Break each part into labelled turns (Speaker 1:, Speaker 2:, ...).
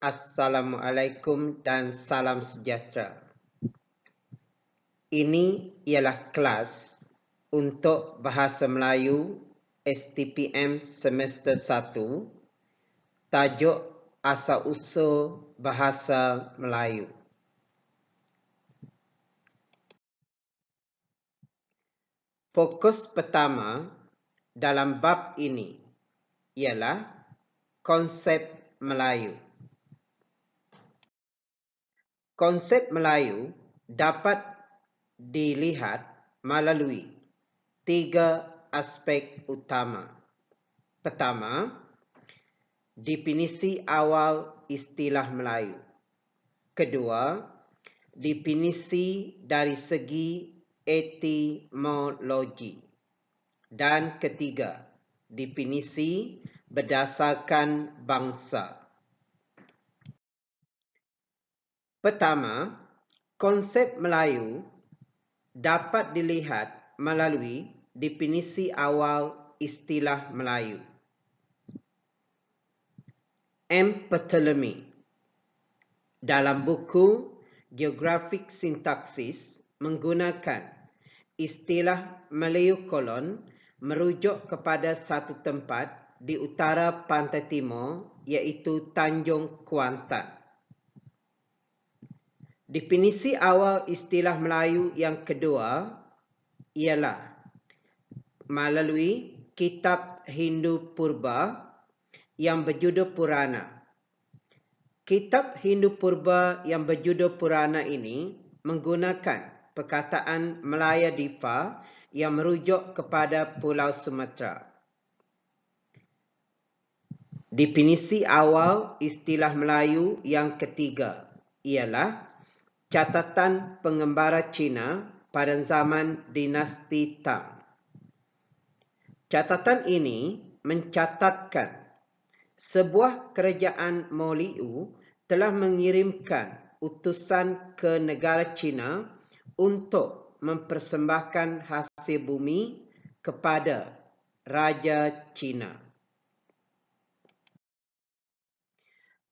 Speaker 1: Assalamualaikum dan salam sejahtera. Ini ialah kelas untuk Bahasa Melayu STPM Semester 1, tajuk Asal-usul Bahasa Melayu. Fokus pertama dalam bab ini ialah konsep Melayu. Konsep Melayu dapat dilihat melalui 3 aspek utama. Pertama, definisi awal istilah Melayu. Kedua, definisi dari segi etimologi. Dan ketiga, definisi berdasarkan bangsa. Pertama, konsep Melayu dapat dilihat melalui definisi awal istilah Melayu. M. Ptolemy dalam buku Geographic Syntaxis menggunakan istilah Melayu Kolon merujuk kepada satu tempat di utara pantai timur iaitu Tanjung Kuantan. Definisi awal istilah Melayu yang kedua ialah melalui kitab Hindu Purba yang berjudul Purana. Kitab Hindu Purba yang berjudul Purana ini menggunakan perkataan Melayadipa yang merujuk kepada Pulau Sumatera. Definisi awal istilah Melayu yang ketiga ialah catatan pengembara Cina pada zaman dinasti Tang. Catatan ini mencatatkan sebuah kerajaan Moliu telah mengirimkan utusan ke negara Cina untuk mempersembahkan hasil bumi kepada Raja Cina.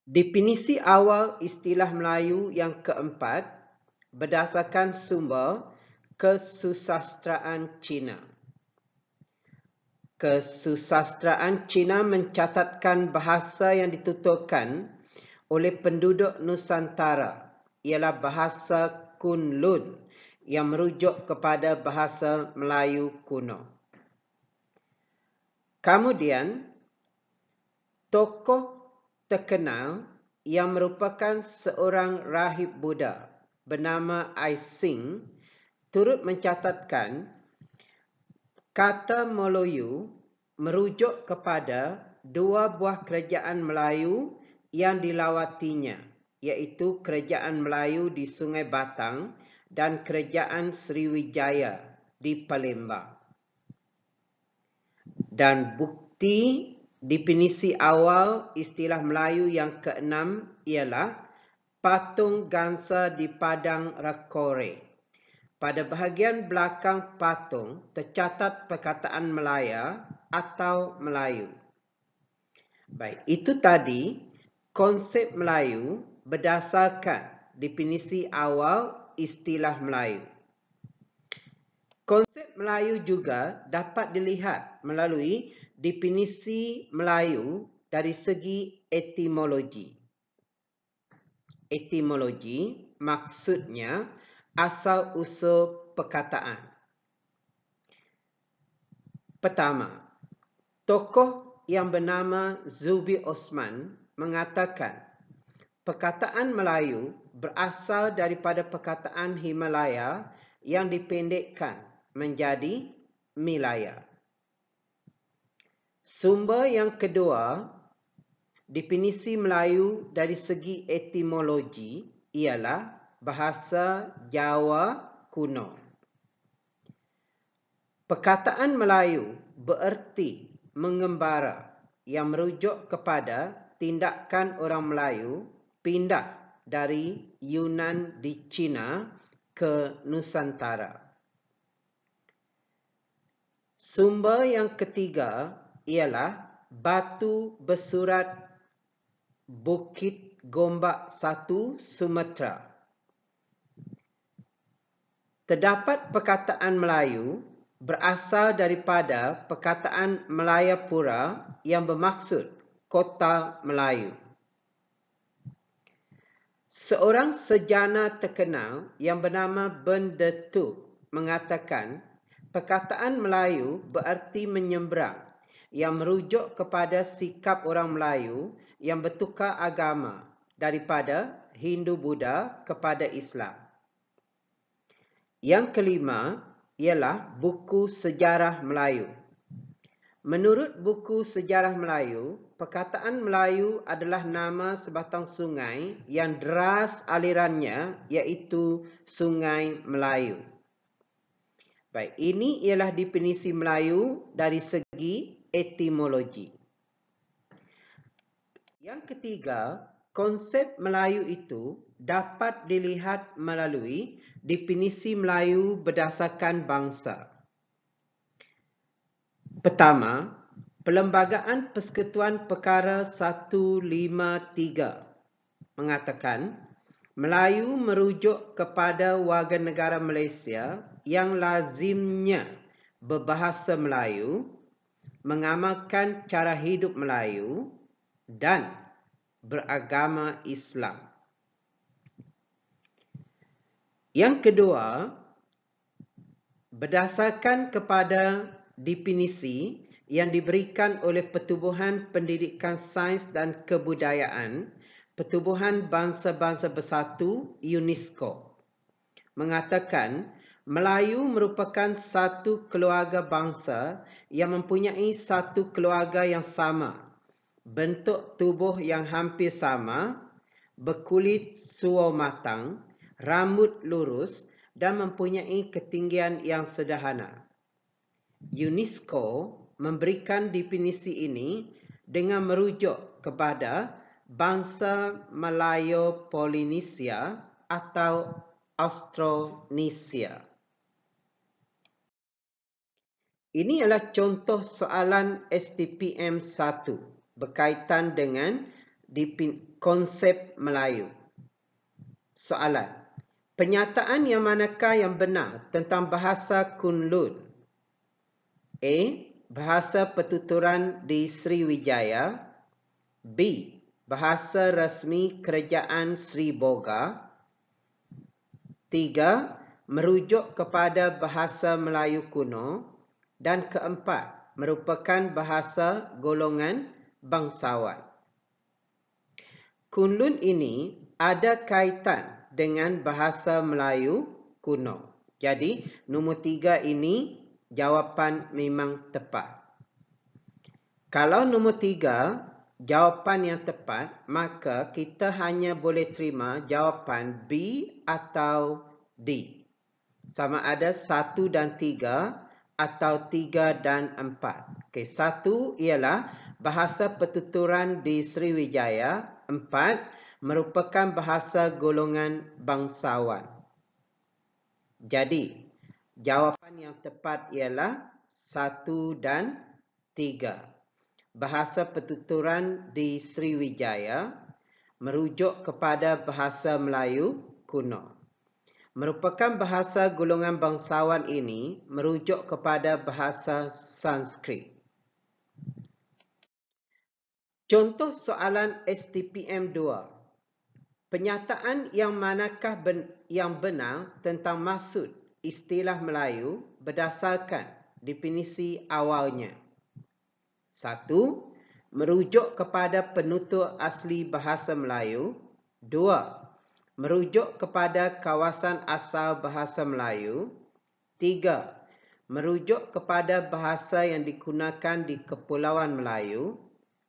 Speaker 1: Definisi awal istilah Melayu yang keempat berdasarkan sumber kesusastraan Cina. Kesusastraan Cina mencatatkan bahasa yang dituturkan oleh penduduk Nusantara ialah bahasa Kunlun yang merujuk kepada bahasa Melayu kuno. Kemudian, tokoh terkenal yang merupakan seorang rahib Buddha bernama Ai Sing turut mencatatkan kata Melayu merujuk kepada dua buah kerajaan Melayu yang dilawatinya, iaitu Kerajaan Melayu di Sungai Batang dan Kerajaan Sriwijaya di Palembang. Dan bukti definisi awal istilah Melayu yang keenam ialah patung gangsa di Padang Rakore. Pada bahagian belakang patung tercatat perkataan Melaya atau Melayu. Baik, itu tadi konsep Melayu berdasarkan definisi awal istilah Melayu. Konsep Melayu juga dapat dilihat melalui definisi Melayu dari segi etimologi. Etimologi maksudnya asal-usul perkataan. Pertama, tokoh yang bernama Zubi Osman mengatakan perkataan Melayu berasal daripada perkataan Himalaya yang dipendekkan menjadi Milaya. Sumber yang kedua, definisi Melayu dari segi etimologi ialah bahasa Jawa kuno. Perkataan Melayu bererti mengembara yang merujuk kepada tindakan orang Melayu pindah dari Yunan di Cina ke Nusantara. Sumber yang ketiga ialah batu bersurat Bukit Gombak 1 Sumatera. Terdapat perkataan Melayu berasal daripada perkataan Melayapura yang bermaksud kota Melayu. Seorang sejana terkenal yang bernama Bendetu mengatakan perkataan Melayu bererti menyeberang, yang merujuk kepada sikap orang Melayu yang bertukar agama daripada Hindu-Buddha kepada Islam. Yang kelima ialah buku sejarah Melayu. Menurut buku sejarah Melayu, perkataan Melayu adalah nama sebatang sungai yang deras alirannya, iaitu Sungai Melayu. Baik, ini ialah definisi Melayu dari segi etimologi. Yang ketiga, konsep Melayu itu dapat dilihat melalui definisi Melayu berdasarkan bangsa. Pertama, Perlembagaan Persekutuan Perkara 153 mengatakan Melayu merujuk kepada warga negara Malaysia yang lazimnya berbahasa Melayu, mengamalkan cara hidup Melayu dan beragama Islam. Yang kedua, berdasarkan kepada definisi yang diberikan oleh Pertubuhan Pendidikan Sains dan Kebudayaan Pertubuhan Bangsa-Bangsa Bersatu UNESCO, mengatakan Melayu merupakan satu keluarga bangsa yang mempunyai satu keluarga yang sama, bentuk tubuh yang hampir sama, berkulit suau matang, rambut lurus dan mempunyai ketinggian yang sederhana. UNESCO memberikan definisi ini dengan merujuk kepada bangsa Malayo-Polinesia atau Austronesia. Ini adalah contoh soalan STPM 1 berkaitan dengan konsep Melayu. Soalan, penyataan yang manakah yang benar tentang bahasa Kunlun? A. Bahasa pertuturan di Sriwijaya. B. Bahasa rasmi kerajaan Sri Boga. 3. Merujuk kepada bahasa Melayu kuno. Dan keempat, merupakan bahasa golongan bangsawan. Kunlun ini ada kaitan dengan bahasa Melayu kuno. Jadi, nombor 3 ini jawapan memang tepat. Kalau nombor 3 jawapan yang tepat, maka kita hanya boleh terima jawapan B atau D. Sama ada 1 dan 3 atau 3 dan 4. Okey, 1 ialah bahasa pertuturan di Sriwijaya. 4 merupakan bahasa golongan bangsawan. Jadi, jawapan yang tepat ialah 1 dan 3. Bahasa pertuturan di Sriwijaya merujuk kepada bahasa Melayu kuno. Merupakan bahasa golongan bangsawan ini merujuk kepada bahasa Sanskrit. Contoh soalan STPM 2. Penyataan yang manakah yang benar tentang maksud istilah Melayu berdasarkan definisi awalnya? 1. Merujuk kepada penutur asli bahasa Melayu. 2. Merujuk kepada kawasan asal bahasa Melayu. 3. Merujuk kepada bahasa yang digunakan di Kepulauan Melayu.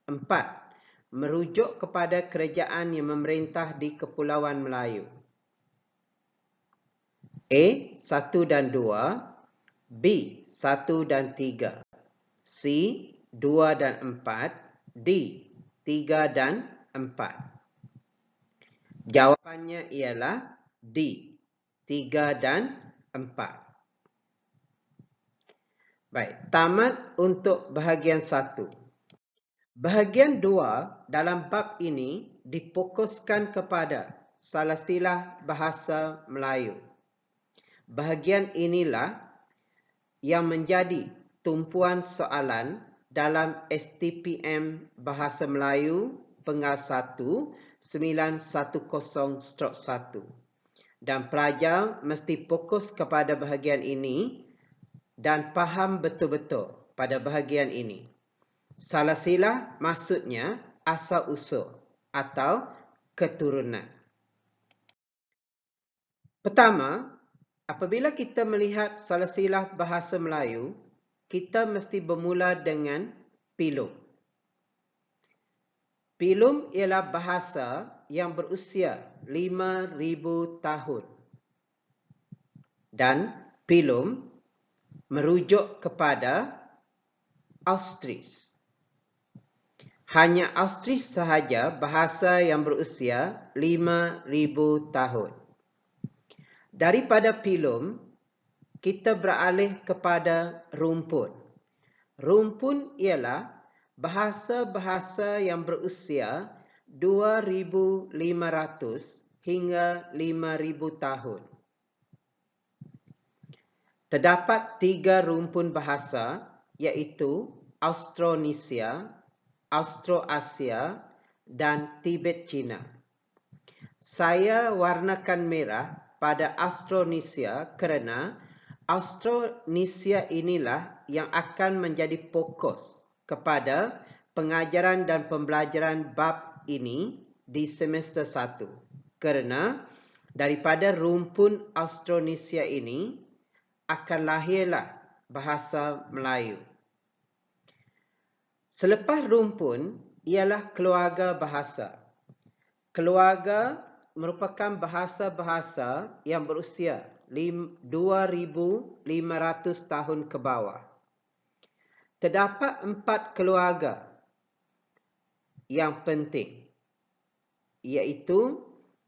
Speaker 1: 4. Merujuk kepada kerajaan yang memerintah di Kepulauan Melayu. A. 1 dan 2. B. 1 dan 3. C. 2 dan 4. D. 3 dan 4. Jawapannya ialah D. 3 dan 4. Baik, tamat untuk bahagian 1. Bahagian 2 dalam bab ini difokuskan kepada silsilah bahasa Melayu. Bahagian inilah yang menjadi tumpuan soalan dalam STPM Bahasa Melayu Penggal 1 910/1 dan pelajar mesti fokus kepada bahagian ini dan faham betul-betul pada bahagian ini. Silsilah maksudnya asal-usul atau keturunan. Pertama, apabila kita melihat silsilah bahasa Melayu, kita mesti bermula dengan pilum. Pilum ialah bahasa yang berusia 5,000 tahun. Dan pilum merujuk kepada Austris. Hanya Austris sahaja bahasa yang berusia 5,000 tahun. Daripada pilum, kita beralih kepada rumpun. Rumpun ialah bahasa-bahasa yang berusia 2,500 hingga 5,000 tahun. Terdapat 3 rumpun bahasa iaitu Austronesia, Austroasia dan Tibet Cina. Saya warnakan merah pada Austronesia kerana Austronesia inilah yang akan menjadi fokus kepada pengajaran dan pembelajaran bab ini di semester 1. Kerana daripada rumpun Austronesia ini akan lahirlah bahasa Melayu. Selepas rumpun ialah keluarga bahasa. Keluarga merupakan bahasa-bahasa yang berusia 2,500 tahun ke bawah. Terdapat 4 keluarga yang penting, iaitu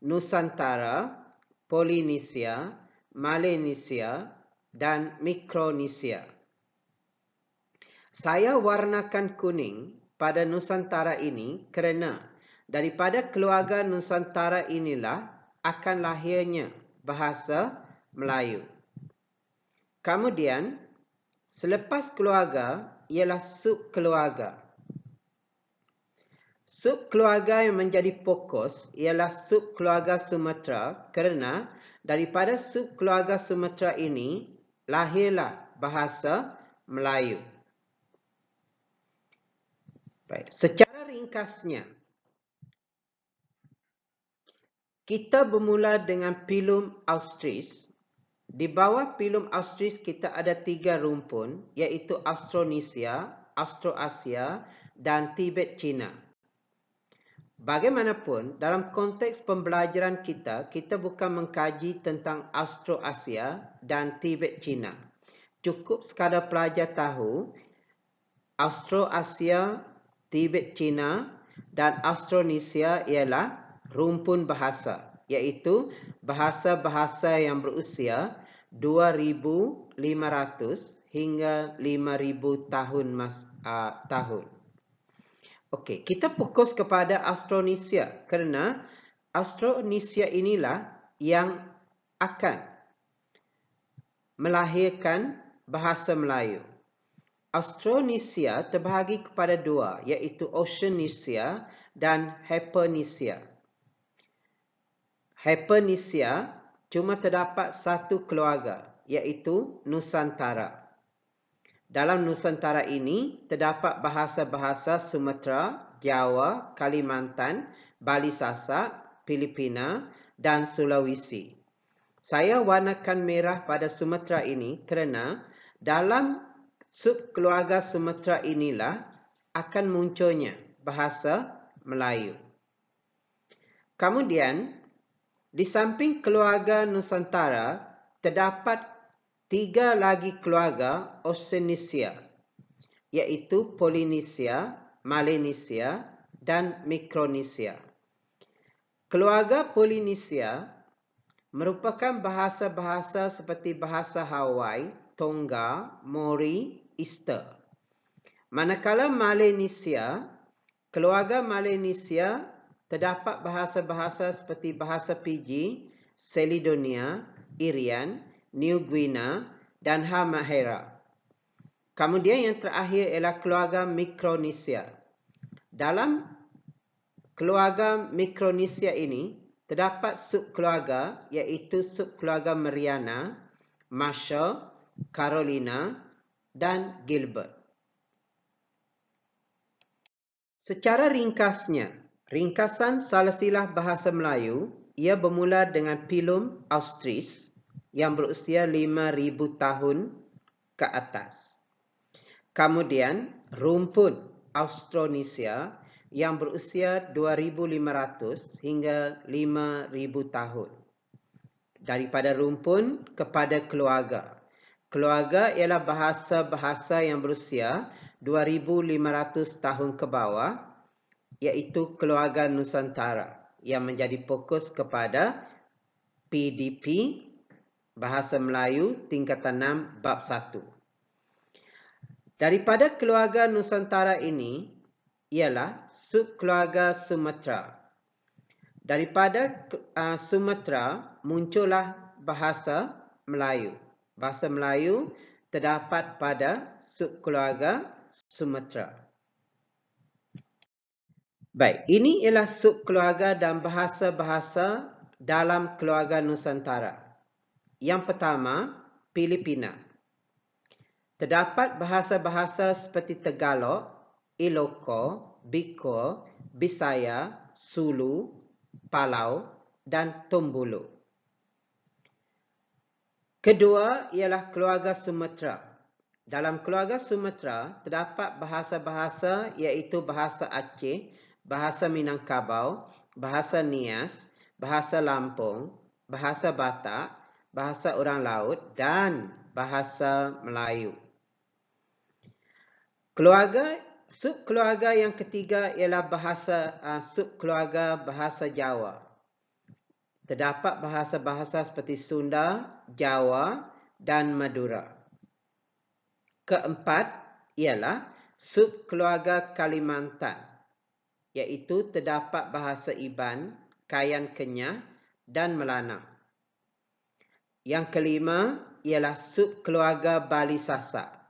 Speaker 1: Nusantara, Polinesia, Melanesia dan Mikronesia. Saya warnakan kuning pada Nusantara ini kerana daripada keluarga Nusantara inilah akan lahirnya bahasa Melayu. Kemudian, selepas keluarga ialah subkeluarga. Subkeluarga yang menjadi fokus ialah subkeluarga Sumatera kerana daripada subkeluarga Sumatera ini lahirlah bahasa Melayu. Baik, secara ringkasnya, kita bermula dengan pilum Austris. Di bawah pilum Austris kita ada 3 rumpun, iaitu Austronesia, Austroasia dan Tibet Cina. Bagaimanapun, dalam konteks pembelajaran kita bukan mengkaji tentang Austroasia dan Tibet Cina. Cukup sekadar pelajar tahu Austroasia, Tibet Cina dan Austronesia ialah rumpun bahasa, iaitu bahasa-bahasa yang berusia 2,500 hingga 5,000 tahun. Okey, kita fokus kepada Austronesia kerana Austronesia inilah yang akan melahirkan bahasa Melayu. Austronesia terbahagi kepada 2, iaitu Oceanesia dan Hypernesia. Hypernesia cuma terdapat 1 keluarga, iaitu Nusantara. Dalam Nusantara ini terdapat bahasa-bahasa Sumatera, Jawa, Kalimantan, Bali Sasak, Filipina dan Sulawesi. Saya warnakan merah pada Sumatera ini kerana dalam subkeluarga Sumatera inilah akan munculnya bahasa Melayu. Kemudian, di samping keluarga Nusantara, terdapat 3 lagi keluarga Oceanesia, iaitu Polinesia, Melanesia dan Mikronesia. Keluarga Polinesia merupakan bahasa-bahasa seperti bahasa Hawaii, Tonga, Mori, Easter. Manakala Melanesia keluarga Melanesia terdapat bahasa-bahasa seperti bahasa Fiji, Caledonia, Irian, New Guinea dan Halmahera. Kemudian yang terakhir ialah keluarga Micronesia. Dalam keluarga Micronesia ini terdapat subkeluarga iaitu subkeluarga Mariana, Marshall, Carolina dan Gilbert. Secara ringkasnya, ringkasan silsilah bahasa Melayu ia bermula dengan Pilum Austris yang berusia 5,000 tahun ke atas. Kemudian rumpun Austronesia yang berusia 2,500 hingga 5,000 tahun. Daripada rumpun kepada keluarga. Keluarga ialah bahasa-bahasa yang berusia 2,500 tahun ke bawah, iaitu keluarga Nusantara yang menjadi fokus kepada PDP, Bahasa Melayu tingkatan 6 bab 1. Daripada keluarga Nusantara ini ialah subkeluarga Sumatera. Daripada Sumatera muncullah bahasa Melayu. Bahasa Melayu terdapat pada subkeluarga Sumatera. Baik, ini ialah subkeluarga dan bahasa-bahasa dalam keluarga Nusantara. Yang pertama, Filipina. Terdapat bahasa-bahasa seperti Tagalog, Ilocos, Bicol, Bisaya, Sulu, Palau dan Tombolo. Kedua ialah keluarga Sumatera. Dalam keluarga Sumatera terdapat bahasa-bahasa iaitu bahasa Aceh, bahasa Minangkabau, bahasa Nias, bahasa Lampung, bahasa Batak, bahasa orang laut dan bahasa Melayu. Subkeluarga yang ketiga ialah subkeluarga bahasa Jawa. Terdapat bahasa-bahasa seperti Sunda, Jawa dan Madura. Keempat ialah subkeluarga Kalimantan, iaitu terdapat bahasa Iban, Kayan Kenyah dan Melanau. Yang kelima ialah subkeluarga Bali Sasak.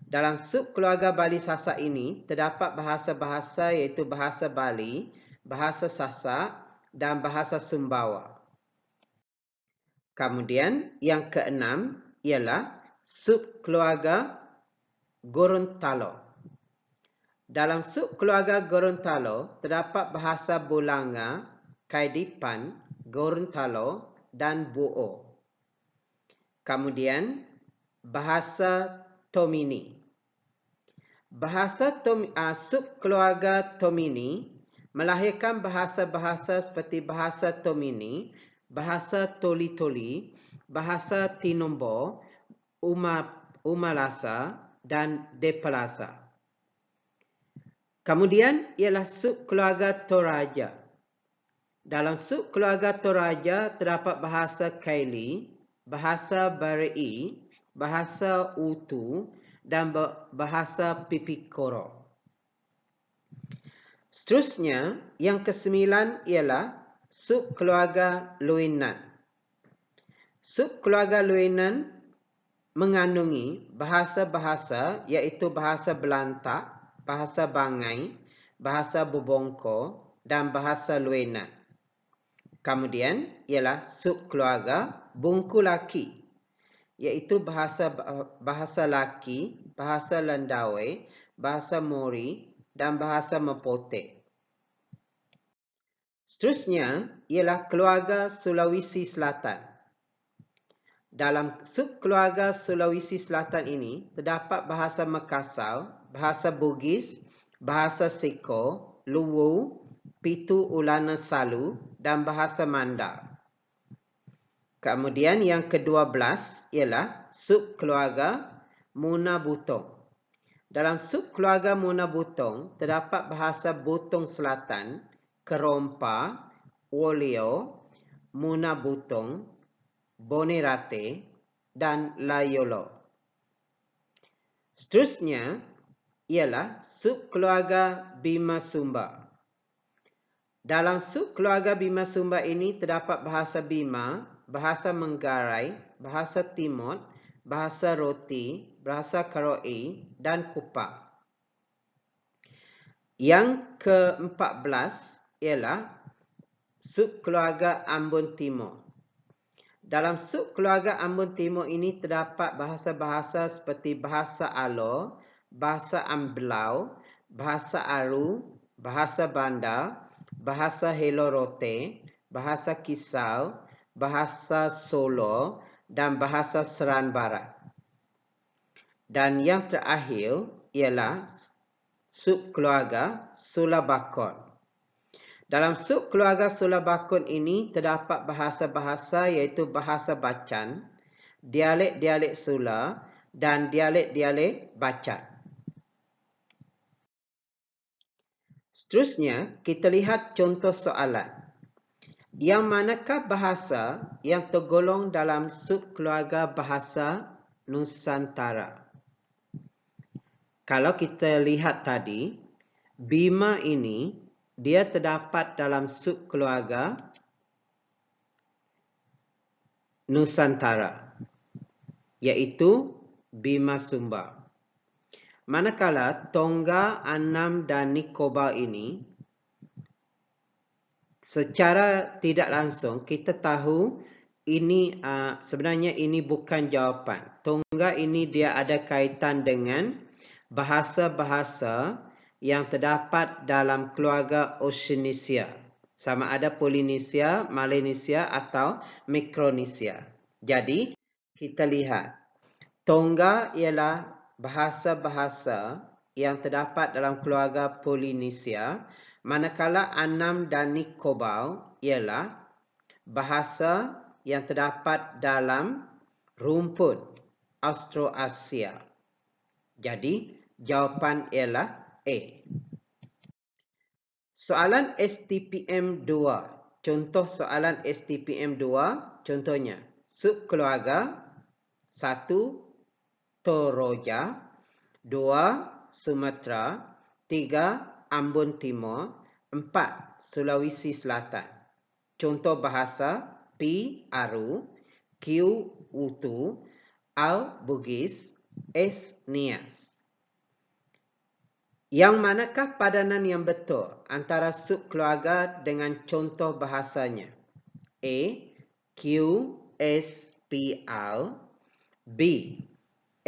Speaker 1: Dalam subkeluarga Bali Sasak ini terdapat bahasa-bahasa iaitu bahasa Bali, bahasa Sasak dan bahasa Sumbawa. Kemudian yang keenam ialah subkeluarga Gorontalo. Dalam subkeluarga Gorontalo terdapat bahasa Bolanga, Kaidipan, Gorontalo dan Bo'o. Kemudian bahasa Tomini. Subkeluarga Tomini melahirkan bahasa-bahasa seperti bahasa Tomini, bahasa Toli-Toli, bahasa Tinombo, Umalasa dan Depalasa. Kemudian ialah subkeluarga Toraja. Dalam subkeluarga Toraja terdapat bahasa Kaili, bahasa Barai, bahasa Utu dan bahasa Pipikoro. Seterusnya, yang kesembilan ialah subkeluarga Loinan. Subkeluarga Loinan mengandungi bahasa-bahasa iaitu bahasa Belantak, bahasa Bangai, bahasa Bobongko dan bahasa Loinan. Kemudian ialah subkeluarga Bungkulaki, iaitu bahasa Laki, bahasa Landawe, bahasa Mori dan bahasa Mepote. Seterusnya ialah keluarga Sulawesi Selatan. Dalam subkeluarga Sulawesi Selatan ini terdapat bahasa Makassar, bahasa Bugis, bahasa Seko, Luwu, Pitu Ulana Salu dan bahasa Mandar. Kemudian yang ke-12 ialah subkeluarga Muna Butong. Dalam subkeluarga Muna Butong terdapat bahasa Butong Selatan, Kerompa, Wolio, Muna Butong, Bonerate dan Layolo. Seterusnya ialah subkeluarga Bimasumba. Dalam subkeluarga Bimasumba ini terdapat bahasa Bima, bahasa Manggarai, bahasa Timur, bahasa Roti, bahasa Karawi, dan Kupang. Yang ke-14 ialah subkeluarga Ambon Timur. Dalam subkeluarga Ambon Timur ini terdapat bahasa-bahasa seperti bahasa Alor, bahasa Amblau, bahasa Aru, bahasa Bandar, bahasa Helorote, bahasa Kisau, bahasa Solo, dan bahasa Seran Barat. Dan yang terakhir ialah subkeluarga Sulabakon. Dalam subkeluarga Sulabakon ini terdapat bahasa-bahasa iaitu bahasa Bacan, dialek-dialek Sula, dan dialek-dialek Bacan. Seterusnya, kita lihat contoh soalan. Yang manakah bahasa yang tergolong dalam subkeluarga bahasa Nusantara? Kalau kita lihat tadi, Bima ini dia terdapat dalam subkeluarga Nusantara, iaitu Bimasumba. Manakala Tonga, Annam dan Nicobar ini, secara tidak langsung kita tahu ini sebenarnya ini bukan jawapan. Tonga ini dia ada kaitan dengan bahasa-bahasa yang terdapat dalam keluarga Oceania. Sama ada Polinesia, Melanesia atau Mikronesia. Jadi, kita lihat. Tonga ialah bahasa-bahasa yang terdapat dalam keluarga Polinesia. Manakala Annam dan Nicobar ialah bahasa yang terdapat dalam rumput Austroasia. Jadi, jawapan ialah A. Soalan STPM 2. Contoh soalan STPM 2. Contohnya, subkeluarga 1. Toraja, 2. Sumatera, 3. Ambon Timur, 4. Sulawesi Selatan. Contoh bahasa P. Aru, Q. Utu, R. Bugis, S. Nias. Yang manakah padanan yang betul antara subkeluarga dengan contoh bahasanya? A. Q. S. P. R, B.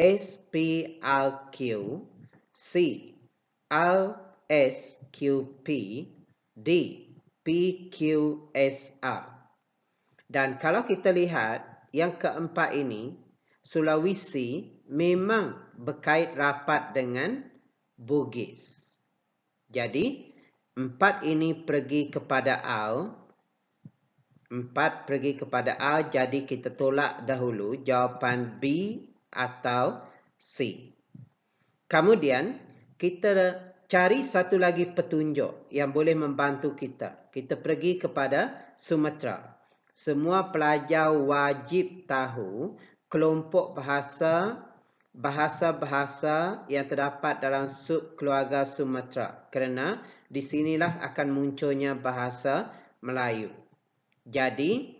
Speaker 1: S. P. R. Q, C. R. S. Q. P, D. P. Q. S. R. Dan kalau kita lihat yang keempat ini, Sulawesi memang berkait rapat dengan Bugis. Jadi, 4 ini pergi kepada R. 4 pergi kepada R, jadi kita tolak dahulu jawapan B atau C. Kemudian, kita cari satu lagi petunjuk yang boleh membantu kita. Kita pergi kepada Sumatera. Semua pelajar wajib tahu kelompok bahasa-bahasa yang terdapat dalam subkeluarga Sumatera. Kerana di sinilah akan munculnya bahasa Melayu. Jadi,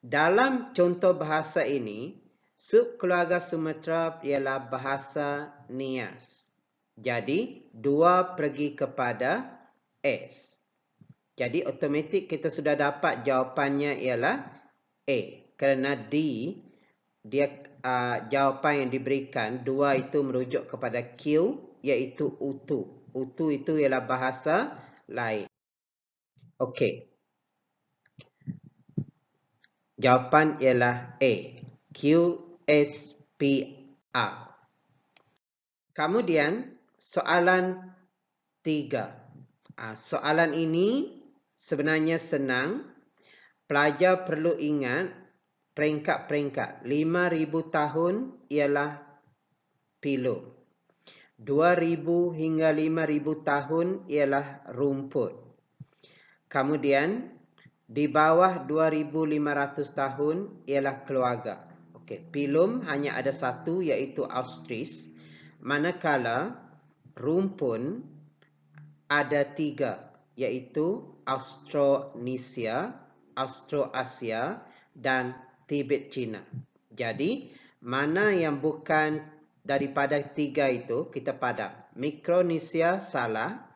Speaker 1: dalam contoh bahasa ini, subkeluarga Sumatera ialah bahasa Nias. Jadi, 2 pergi kepada S. Jadi, otomatik kita sudah dapat jawapannya ialah A. Kerana D, dia jawapan yang diberikan, 2 itu merujuk kepada Q, iaitu Utu. Utu itu ialah bahasa lain. Okey. Jawapan ialah A. Q, S, P, R. Kemudian, soalan 3. Soalan ini sebenarnya senang. Pelajar perlu ingat peringkat-peringkat. 5,000 tahun ialah pilum. 2,000 hingga 5,000 tahun ialah rumput. Kemudian, di bawah 2,500 tahun ialah keluarga. Okey, pilum hanya ada satu iaitu Austris. Manakala rumpun ada 3, iaitu Austronesia, Austroasia dan Tibet Cina. Jadi, mana yang bukan daripada 3 itu kita padam. Mikronesia salah,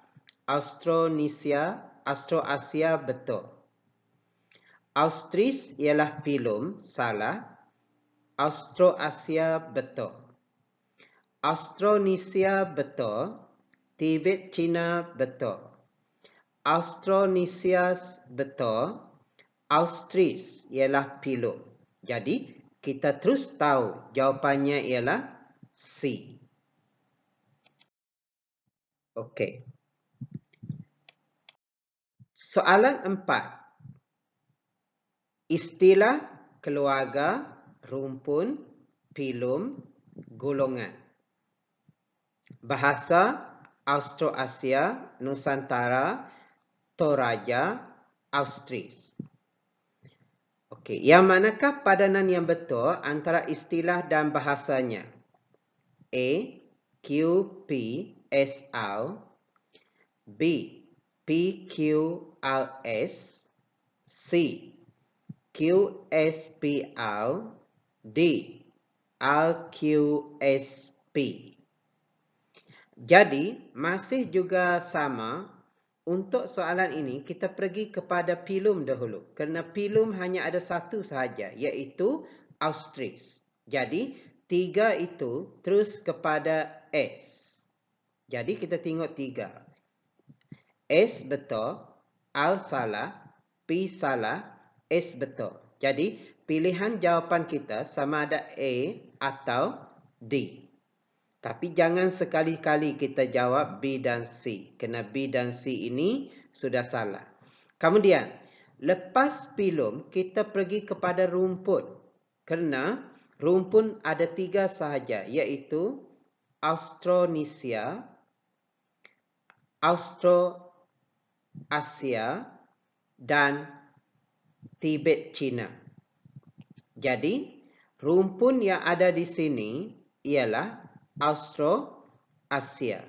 Speaker 1: Austronesia, Austroasia betul. Austris ialah pilum, salah. Austroasia betul. Austronesia betul. Tibet Cina betul. Austronesia betul. Austris ialah pilum. Jadi, kita terus tahu jawapannya ialah C. Okey. Soalan 4. Istilah keluarga, rumpun, pilum, golongan. Bahasa Austroasia, Nusantara, Toraja, Austris. Okey, yang manakah padanan yang betul antara istilah dan bahasanya? A. Q, P, S, R. B. P, Q, R, S. C. Q, S, P, R. D. R, Q, S, P. Jadi, masih juga sama. Untuk soalan ini, kita pergi kepada pilum dahulu. Kerana pilum hanya ada satu sahaja, iaitu Austris. Jadi, 3 itu terus kepada S. Jadi, kita tengok 3. S betul, R salah, P salah, S betul. Jadi, pilihan jawapan kita sama ada A atau D. Tapi jangan sekali-kali kita jawab B dan C. Kerana B dan C ini sudah salah. Kemudian, lepas pilum, kita pergi kepada rumpun. Kerana rumpun ada 3 sahaja, iaitu Austronesia, Austroasia dan Tibet Cina. Jadi, rumpun yang ada di sini ialah Austroasia.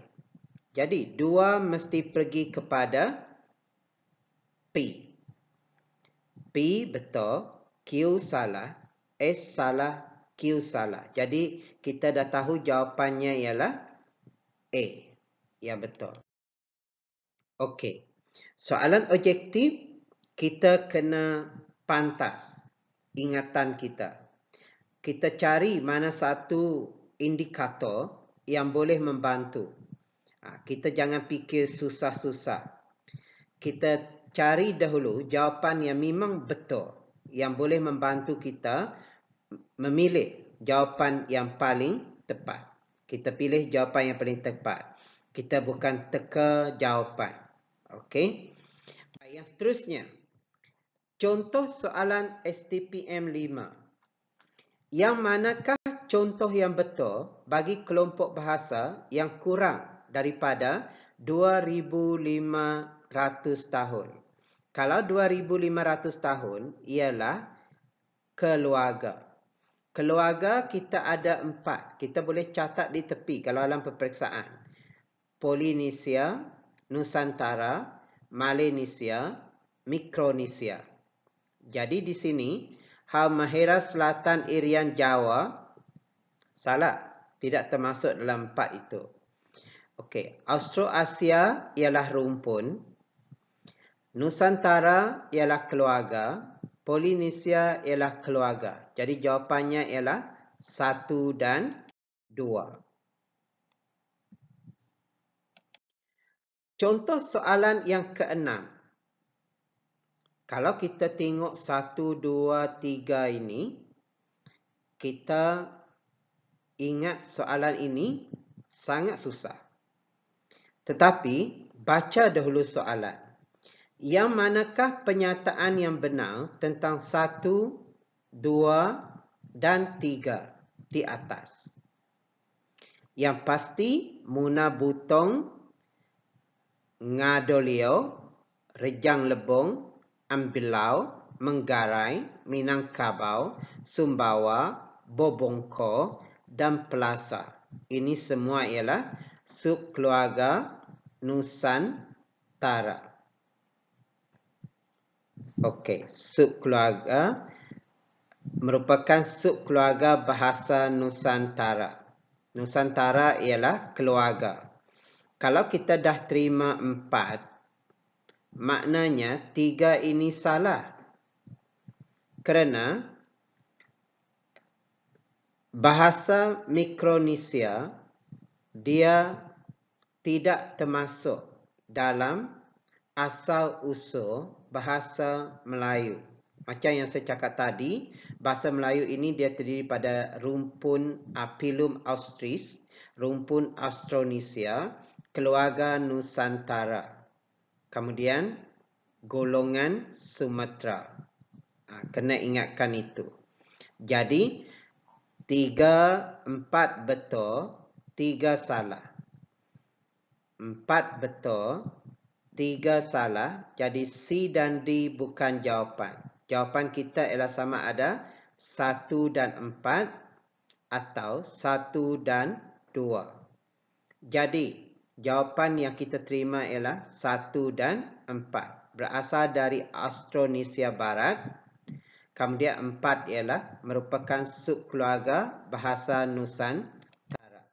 Speaker 1: Jadi, 2 mesti pergi kepada P. P betul, Q salah, S salah, Q salah. Jadi, kita dah tahu jawapannya ialah A. Ya, betul. Okey. Soalan objektif, kita kena pantas ingatan kita. Kita cari mana satu indikator yang boleh membantu. Kita jangan fikir susah-susah. Kita cari dahulu jawapan yang memang betul, yang boleh membantu kita memilih jawapan yang paling tepat. Kita pilih jawapan yang paling tepat. Kita bukan teka jawapan. Okey. Yang seterusnya, contoh soalan STPM 5. Yang manakah contoh yang betul bagi kelompok bahasa yang kurang daripada 2,500 tahun? Kalau 2,500 tahun ialah keluarga. Keluarga kita ada 4. Kita boleh catat di tepi kalau dalam peperiksaan. Polinesia, Nusantara, Melanesia, Mikronesia. Jadi di sini Halmahera Selatan Irian Jawa salah, tidak termasuk dalam 4 itu. Okey, Austroasia ialah rumpun, Nusantara ialah keluarga, Polinesia ialah keluarga. Jadi jawapannya ialah 1 dan 2. Contoh soalan yang ke-6. Kalau kita tengok 1, 2, 3 ini, kita ingat soalan ini sangat susah. Tetapi, baca dahulu soalan. Yang manakah pernyataan yang benar tentang 1, 2 dan 3 di atas? Yang pasti, Muna Butong, Ngadolio, Rejang Lebong, Ambilau, Menggarai, Minangkabau, Sumbawa, Bobongko dan Pelasa. Ini semua ialah subkeluarga Nusantara. Okey, subkeluarga merupakan subkeluarga bahasa Nusantara. Nusantara ialah keluarga. Kalau kita dah terima 4, maknanya 3 ini salah. Kerana bahasa Mikronesia dia tidak termasuk dalam asal-usul bahasa Melayu. Macam yang saya cakap tadi, bahasa Melayu ini dia terdiri pada rumpun Apilum austris, rumpun Austronesia, keluarga Nusantara. Kemudian golongan Sumatera. Kena ingatkan itu. Jadi 3, 4 betul, 3 salah. 4 betul, 3 salah. Jadi C dan D bukan jawapan. Jawapan kita ialah sama ada 1 dan 4 atau 1 dan 2. Jadi jawapan yang kita terima ialah 1 dan 4. Berasal dari Austronesia Barat. Kemudian 4 ialah merupakan subkeluarga bahasa Nusantara.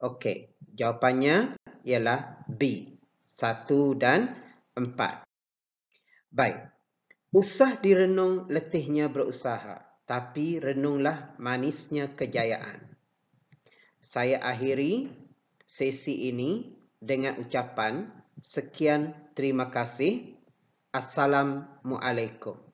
Speaker 1: Okey, jawapannya ialah B. 1 dan 4. Baik. Usah direnung letihnya berusaha, tapi renunglah manisnya kejayaan. Saya akhiri sesi ini dengan ucapan sekian terima kasih. Assalamualaikum.